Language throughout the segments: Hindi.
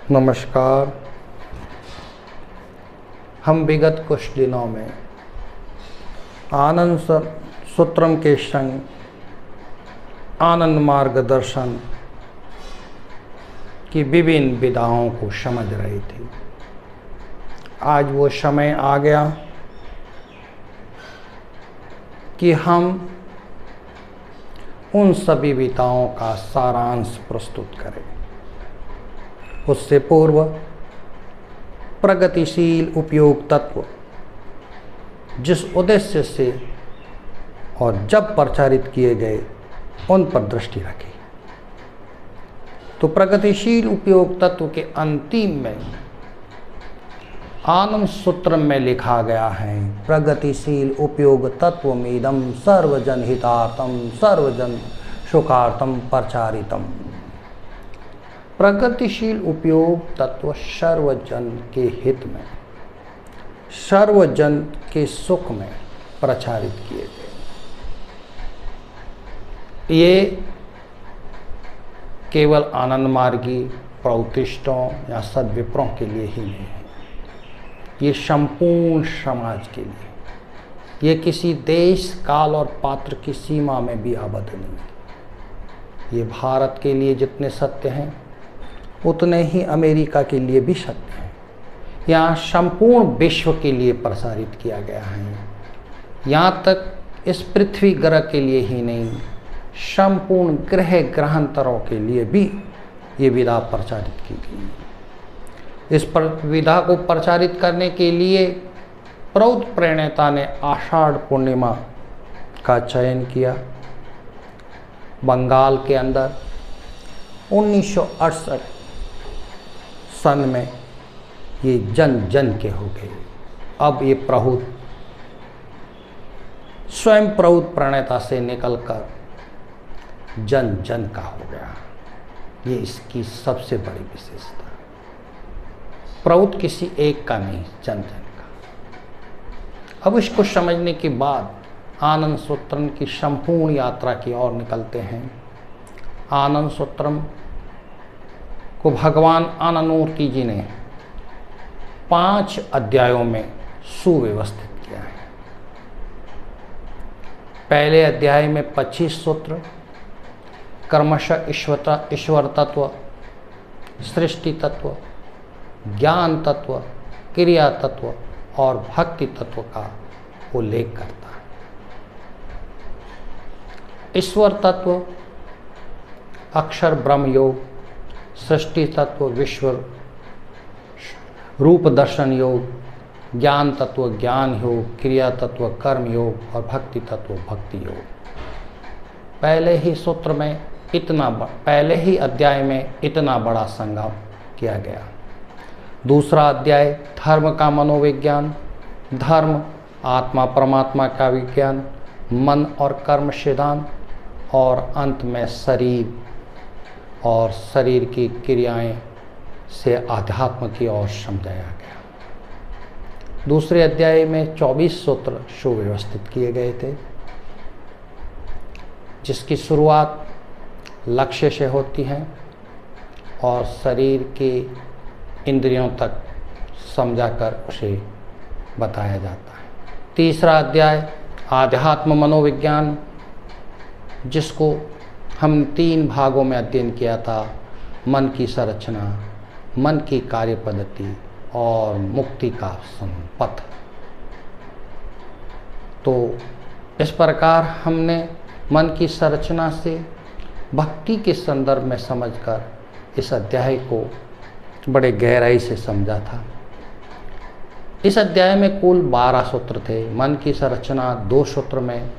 नमस्कार। हम विगत कुछ दिनों में आनंद सूत्रम के संग आनंद मार्गदर्शन की विभिन्न विधाओं को समझ रहे थे। आज वो समय आ गया कि हम उन सभी विधाओं का सारांश प्रस्तुत करें। उससे पूर्व प्रगतिशील उपयोग तत्व जिस उद्देश्य से और जब प्रचारित किए गए उन पर दृष्टि रखें। तो प्रगतिशील उपयोग तत्व के अंतिम में आनंद सूत्र में लिखा गया है, प्रगतिशील उपयोग तत्वमिदं सर्वजन हितार्थम सर्वजन सुखार्थम प्रचारितम। प्रगतिशील उपयोग तत्व सर्वजन के हित में, सर्वजन के सुख में प्रचारित किए गए। ये केवल आनंद मार्गी प्रौतिष्ठों या सद्विप्रों के लिए ही नहीं है, ये संपूर्ण समाज के लिए। ये किसी देश काल और पात्र की सीमा में भी आबद्ध नहीं है। ये भारत के लिए जितने सत्य हैं उतने ही अमेरिका के लिए भी सत्य हैं। यहाँ संपूर्ण विश्व के लिए प्रसारित किया गया है। यहाँ तक इस पृथ्वी ग्रह के लिए ही नहीं, संपूर्ण ग्रह ग्रहांतरों के लिए भी ये विधा प्रचारित की गई। इस विधा को प्रचारित करने के लिए प्रौद्ध प्रणेता ने आषाढ़ पूर्णिमा का चयन किया। बंगाल के अंदर 1968 सन में ये जन जन के हो गए। अब ये प्रौद्ध स्वयं प्रौद्ध प्रणेता से निकलकर जन जन का हो गया। ये इसकी सबसे बड़ी विशेषता। प्रौद्ध किसी एक का नहीं, जन जन का। अब इसको समझने के बाद आनंद सूत्रम की संपूर्ण यात्रा की ओर निकलते हैं। आनंद सूत्रम को भगवान आनंदमूर्ति जी ने 5 अध्यायों में सुव्यवस्थित किया है। पहले अध्याय में 25 सूत्र कर्मशः ईश्वर तत्व, सृष्टि तत्व, ज्ञान तत्व, क्रिया तत्व और भक्ति तत्व का उल्लेख करता है। ईश्वर तत्व अक्षर ब्रह्म योग, सृष्टि तत्व विश्व रूप दर्शन योग, ज्ञान तत्व ज्ञान योग, क्रिया तत्व कर्म योग और भक्ति तत्व भक्ति योग। पहले ही अध्याय में इतना बड़ा संगम किया गया। दूसरा अध्याय धर्म का मनोविज्ञान, धर्म आत्मा परमात्मा का विज्ञान, मन और कर्म सिद्धांत, और अंत में शरीर और शरीर की क्रियाएं से आध्यात्म की ओर समझाया गया। दूसरे अध्याय में 24 सूत्र सुव्यवस्थित किए गए थे, जिसकी शुरुआत लक्ष्य से होती है और शरीर के इंद्रियों तक समझाकर उसे बताया जाता है। तीसरा अध्याय आध्यात्म मनोविज्ञान, जिसको हम 3 भागों में अध्ययन किया था, मन की संरचना, मन की कार्य पद्धति और मुक्ति का संपथ। तो इस प्रकार हमने मन की संरचना से भक्ति के संदर्भ में समझकर इस अध्याय को बड़े गहराई से समझा था। इस अध्याय में कुल 12 सूत्र थे। मन की संरचना 2 सूत्र में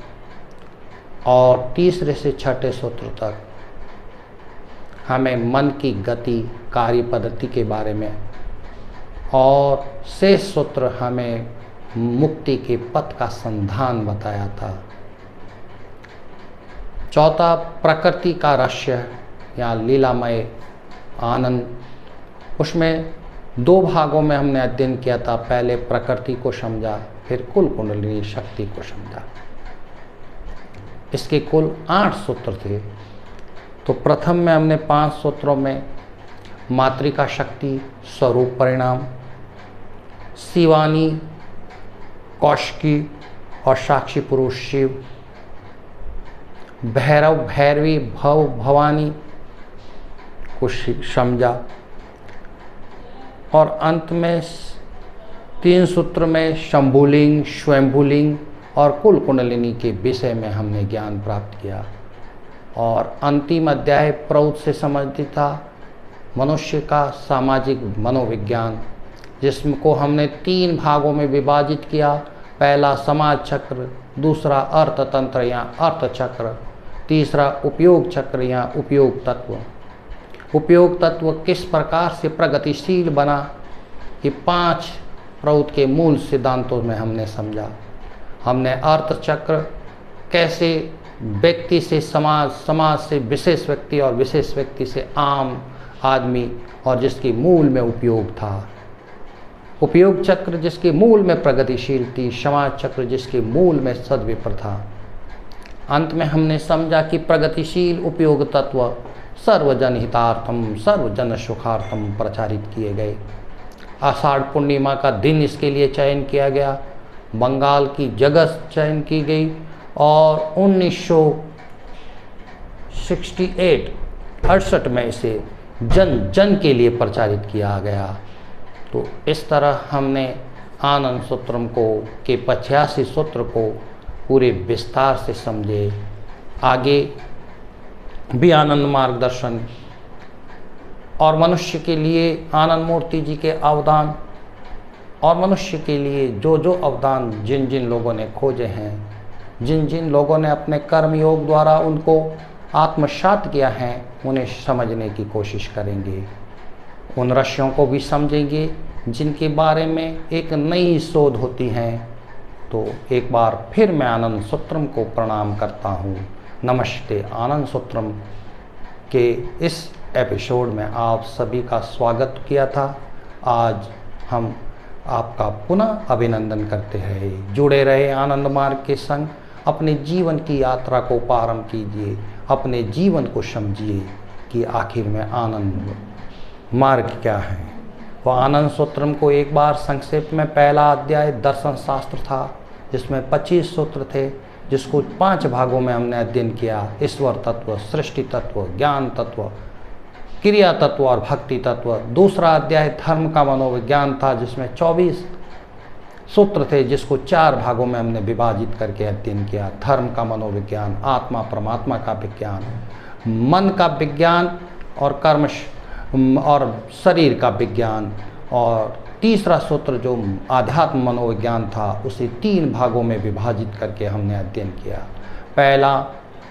और तीसरे से 6ठे सूत्र तक हमें मन की गति कार्य पद्धति के बारे में, और शेष सूत्र हमें मुक्ति के पथ का संधान बताया था। चौथा प्रकृति का रहस्य या लीलामय आनंद, उसमें 2 भागों में हमने अध्ययन किया था। पहले प्रकृति को समझा, फिर कुल कुंडलिनी शक्ति को समझा। इसके कुल 8 सूत्र थे। तो प्रथम में हमने 5 सूत्रों में मातृका शक्ति स्वरूप परिणाम, शिवानी, कौशिकी और साक्षी पुरुष शिव, भैरव भैरवी भव भवानी को समझा। और अंत में 3 सूत्र में शंभुलिंग, स्वयंभुलिंग और कुल कुंडलिनी के विषय में हमने ज्ञान प्राप्त किया। और अंतिम अध्याय प्रौत से संबंधित था मनुष्य का सामाजिक मनोविज्ञान, जिसको हमने 3 भागों में विभाजित किया। पहला समाज चक्र, दूसरा अर्थतंत्र या अर्थचक्र, तीसरा उपयोग चक्र या उपयोग तत्व। उपयोग तत्व किस प्रकार से प्रगतिशील बना, ये 5 प्रौत के मूल सिद्धांतों में हमने समझा। हमने अर्थचक्र कैसे व्यक्ति से समाज, समाज से विशेष व्यक्ति और विशेष व्यक्ति से आम आदमी, और जिसके मूल में उपयोग था। उपयोग चक्र जिसके मूल में प्रगतिशील थी, समाज चक्र जिसके मूल में सद्विप्र था। अंत में हमने समझा कि प्रगतिशील उपयोग तत्व सर्वजन हितार्थम सर्वजन सुखार्थम प्रचारित किए गए। आषाढ़ पूर्णिमा का दिन इसके लिए चयन किया गया, बंगाल की जगह चयन की गई और 1968 में इसे जन जन के लिए प्रचारित किया गया। तो इस तरह हमने आनंद सूत्रम को के 85 सूत्र को पूरे विस्तार से समझे। आगे भी आनंद मार्गदर्शन और मनुष्य के लिए आनंद मूर्ति जी के अवदान, और मनुष्य के लिए जो जो अवदान जिन जिन लोगों ने खोजे हैं, जिन जिन लोगों ने अपने कर्म योग द्वारा उनको आत्मसात किया है, उन्हें समझने की कोशिश करेंगे। उन रहस्यों को भी समझेंगे जिनके बारे में एक नई शोध होती है। तो एक बार फिर मैं आनंद सूत्रम को प्रणाम करता हूँ। नमस्ते। आनंद सूत्रम के इस एपिसोड में आप सभी का स्वागत किया था। आज हम आपका पुनः अभिनंदन करते हैं। जुड़े रहे आनंद मार्ग के संग, अपने जीवन की यात्रा को प्रारंभ कीजिए, अपने जीवन को समझिए कि आखिर में आनंद मार्ग क्या है। वो आनंद सूत्रम को एक बार संक्षेप में, पहला अध्याय दर्शन शास्त्र था जिसमें 25 सूत्र थे, जिसको 5 भागों में हमने अध्ययन किया। ईश्वर तत्व, सृष्टि तत्व, ज्ञान तत्व, क्रिया तत्व और भक्ति तत्व। दूसरा अध्याय धर्म का मनोविज्ञान था जिसमें 24 सूत्र थे, जिसको 4 भागों में हमने विभाजित करके अध्ययन किया। धर्म का मनोविज्ञान, आत्मा परमात्मा का विज्ञान, मन का विज्ञान और कर्म और शरीर का विज्ञान। और तीसरा सूत्र जो आध्यात्म मनोविज्ञान था, उसे 3 भागों में विभाजित करके हमने अध्ययन किया। पहला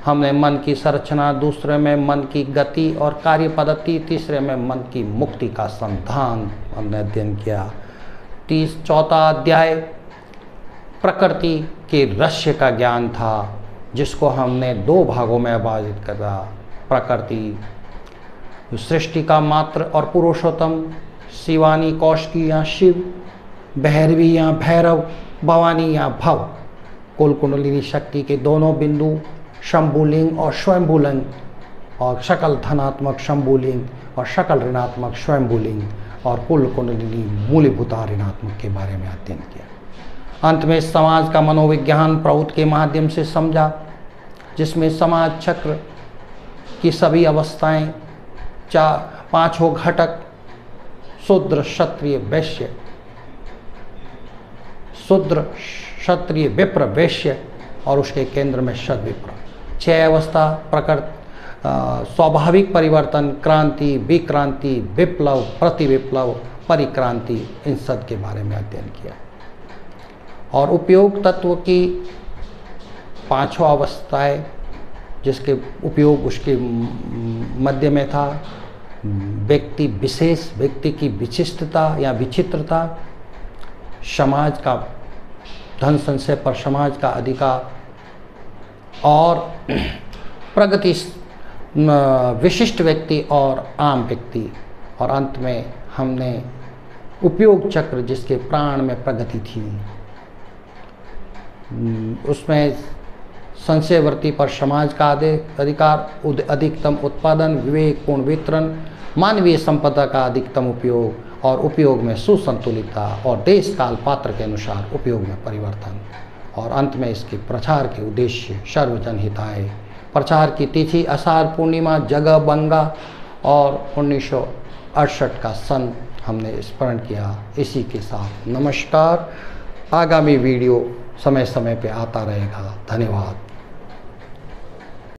हमने मन की संरचना, दूसरे में मन की गति और कार्य पद्धति, तीसरे में मन की मुक्ति का संधान हमने अध्ययन किया। चौथा अध्याय प्रकृति के रहस्य का ज्ञान था, जिसको हमने 2 भागों में विभाजित करा। प्रकृति, सृष्टि का मात्र और पुरुषोत्तम, शिवानी कौशिकी या शिव, भैरवी या भैरव, भवानी या भव, कुल कुंडलिनी शक्ति के दोनों बिंदु, शंभुलिंग और स्वयंभुलिंग, और सकल धनात्मक शंभुलिंग और सकल ऋणात्मक स्वयंभुलिंग, और कुल कुंडलिनी मूलभूता ऋणात्मक के बारे में अध्ययन किया। अंत में समाज का मनोविज्ञान प्रौत के माध्यम से समझा, जिसमें समाज चक्र की सभी अवस्थाएं, 5 घटक, शूद्र क्षत्रिय वैश्य, शूद्र क्षत्रिय विप्र वैश्य, और उसके केंद्र में सद्विप्र। 6 अवस्था, प्रकृति, स्वाभाविक परिवर्तन, क्रांति, विक्रांति, विप्लव, प्रतिविप्लव, परिक्रांति, इन सब के बारे में अध्ययन किया। और उपयोग तत्व की 5 अवस्थाएं, जिसके उपयोग उसके मध्य में था। व्यक्ति विशेष, व्यक्ति की विशिष्टता या विचित्रता, समाज का धन संचय पर समाज का अधिकार, और प्रगति विशिष्ट व्यक्ति और आम व्यक्ति। और अंत में हमने उपयोग चक्र, जिसके प्राण में प्रगति थी, उसमें संचयवर्ती पर समाज का अधिकार, अधिकतम उत्पादन, विवेक, पूर्ण वितरण, मानवीय संपदा का अधिकतम उपयोग और उपयोग में सुसंतुलितता और देश काल पात्र के अनुसार उपयोग में परिवर्तन, और अंत में इसके प्रचार के उद्देश्य सर्वजन हिताय। प्रचार की तिथि आषाढ़ पूर्णिमा, जगह बंगा, और 1968 का सन हमने स्मरण किया। इसी के साथ नमस्कार। आगामी वीडियो समय समय पे आता रहेगा। धन्यवाद।